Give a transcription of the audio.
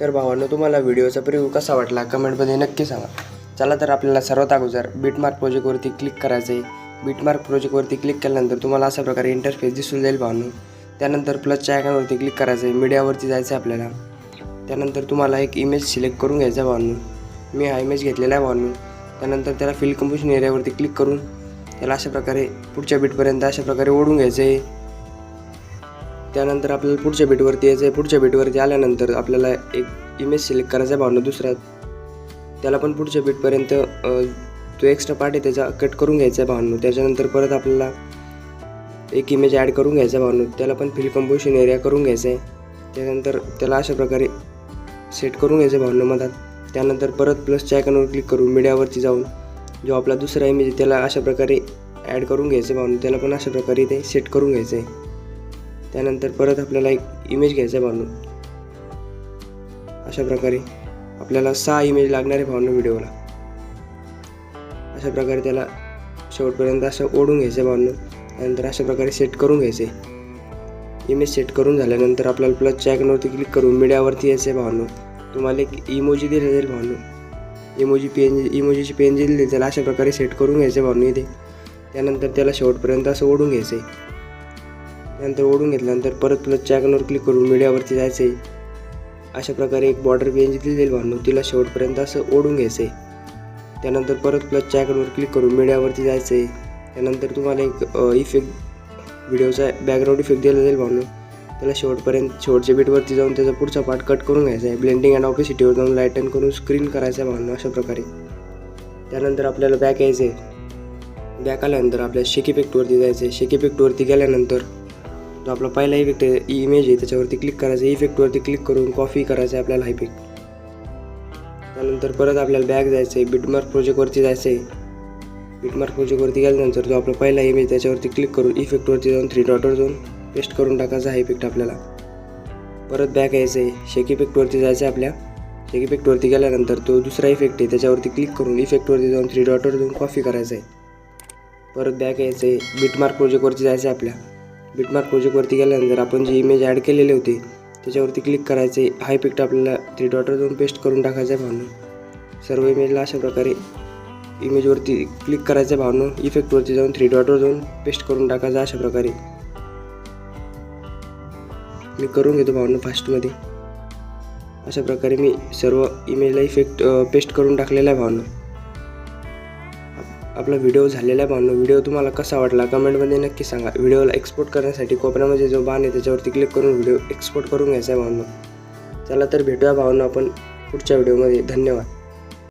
तर भावांनो, तुम्हाला व्हिडिओचा प्रिव्ह्यू कसा वाटला कमेंटमध्ये नक्की सांगा। चला तर आपल्याला सर्वात अगोदर बिटमार्क प्रोजेक्टवरती क्लिक करायचं आहे। बिटमार्क प्रोजेक्टवरती क्लिक केल्यानंतर तुम्हाला अशा प्रकारे इंटरफेस दिसून जाईल भावांनो। त्यानंतर प्लसच्या आयकॉनवरती क्लिक करायचं आहे, मीडियावरती जायचं आहे आपल्याला। त्यानंतर तुम्हाला एक इमेज सिलेक्ट करून घ्यायचा भावांनो। मी हा इमेज घेतलेला आहे भावांनो। त्यानंतर त्याला फिल कंपोजिशन एरियावरती क्लिक करून त्याला अशा प्रकारे पुढच्या बिटपर्यंत अशा प्रकारे ओढून घ्यायचं आहे। त्यानंतर आपल्याला पुढच्या बिटवरती यायचं आहे। पुढच्या बिटवरती आल्यानंतर आपल्याला एक इमेज सिलेक्ट करायचा आहे भावांनो दुसरा। त्याला पण पुढच्या बिटपर्यंत जो एक्स्ट्रा पार्ट आहे त्याचा कट करून घ्यायचा आहे भावांनो। त्याच्यानंतर परत आपल्याला एक इमेज ॲड करून घ्यायचा आहे भावांनो। त्याला पण फिल कंपोजिशन एरिया करून घ्यायचा आहे। त्यानंतर त्याला अशा प्रकारे सेट करून घ्यायचं आहे भावांनो मधात। त्यानंतर परत प्लसच्या आयकॉनवर क्लिक करून मीडियावरती जाऊन जो आपला दुसरा इमेज आहे त्याला अशा प्रकारे ॲड करून घ्यायचं आहे भावांनो। त्याला पण अशा प्रकारे ते सेट करून घ्यायचं आहे। त्यानंतर परत आपल्याला एक इमेज घ्यायचा आहे भावांनो। अशा प्रकारे आपल्याला 6 इमेज लागणार आहे भावांनो व्हिडिओला। अशा प्रकारे त्याला शेवटपर्यंत असं ओढून घ्यायचं आहे भावांनो। त्यानंतर अशा प्रकारे सेट करून घ्यायचे। इमेज सेट करून झाल्यानंतर आपल्याला प्लसच्या आयकॉनवरती क्लिक करून मीडियावरती यायचं आहे भावांनो। तुम्हाला एक इमोजी दिले जाईल भावांनो। इमोजीची पेन दिली त्याला अशा प्रकारे सेट करून घ्यायचं भावांनो इथे। त्यानंतर त्याला शेवटपर्यंत असं ओढून घ्यायचं आहे। त्यानंतर ओढून घेतल्यानंतर परत प्लसच्या आयकॉनवर क्लिक करून मीडियावरती जायचं आहे। अशा प्रकारे एक बॉर्डर पेन दिली जाईल भावांनो, तिला शेवटपर्यंत असं ओढून घ्यायचं आहे। त्यानंतर परत प्लसच्या आयकॉनवर क्लिक करून मीडियावरती जायचं आहे। त्यानंतर तुम्हाला एक व्हिडिओचा बॅकग्राऊंड इफेक्ट दिला जाईल भावांनो। त्याला शेवटच्या बिटवरती जाऊन त्याचा पुढचा पार्ट कट करून घ्यायचा आहे। ब्लेंडिंग अँड ऑपेसिटीवर जाऊन लाईटन करून स्क्रीन करायचं आहे भावांनो अशा प्रकारे। त्यानंतर आपल्याला बॅक यायचं आहे। बॅक आल्यानंतर आपल्या शेक इफेक्टवरती जायचं आहे। शेक इफेक्टवरती गेल्यानंतर जो आपला पहिला इफेक्ट इमेज आहे त्याच्यावरती क्लिक करायचं आहे। इफेक्टवरती क्लिक करून कॉपी करायचं आहे आपल्याला हा इफेक्ट। त्यानंतर परत आपल्याला बॅक जायचं आहे। बिटमार्क प्रोजेक्टवरती जायचं आहे। बिटमार्क प्रोजेक्टवरती गेल्यानंतर जो आपला पहिला इमेज त्याच्यावरती क्लिक करून इफेक्टवरती जाऊन 3 डॉटवर जाऊन पेस्ट करून टाकायचा हा इफेक्ट आपल्याला। परत बॅक यायचं आहे। शेक इफेक्टवरती जायचं आहे आपल्या। शेक इफेक्टवरती गेल्यानंतर तो दुसरा इफेक्ट आहे त्याच्यावरती क्लिक करून इफेक्टवरती जाऊन 3 डॉटवर जाऊन कॉपी करायचं आहे। परत बॅक यायचं आहे। बिटमार्क प्रोजेक्टवरती जायचं आहे आपल्या। बिटमार्क प्रोजेक्टवरती गेल्यानंतर आपण जी इमेज ॲड केलेले होते त्याच्यावरती क्लिक करायचे। हा इफेक्ट आपल्याला 3 डॉटवर जाऊन पेस्ट करून टाकायचा आहे भावांनो। सर्व इमेजला अशा प्रकारे इमेजवरती क्लिक करायचं आहे भावांनो। इफेक्टवरती जाऊन 3 डॉटवर जाऊन पेस्ट करून टाकायचं अशा प्रकारे। मी करून घेतो भावांनो फास्टमध्ये। अशा प्रकारे मी सर्व इमेजला इफेक्ट पेस्ट करून टाकलेला आहे भावांनो। आपला व्हिडिओ झालेला आहे भावांनो। व्हिडिओ तुम्हाला कसा वाटला कमेंटमध्ये नक्की सांगा। व्हिडिओला एक्सपोर्ट करण्यासाठी कोपऱ्यामध्ये जो बाण आहे त्याच्यावरती क्लिक करून व्हिडिओ एक्सपोर्ट करून घ्यायचा आहे भावांनो। चला तर भेटूया भावांनो आपण पुढच्या व्हिडिओमध्ये। धन्यवाद।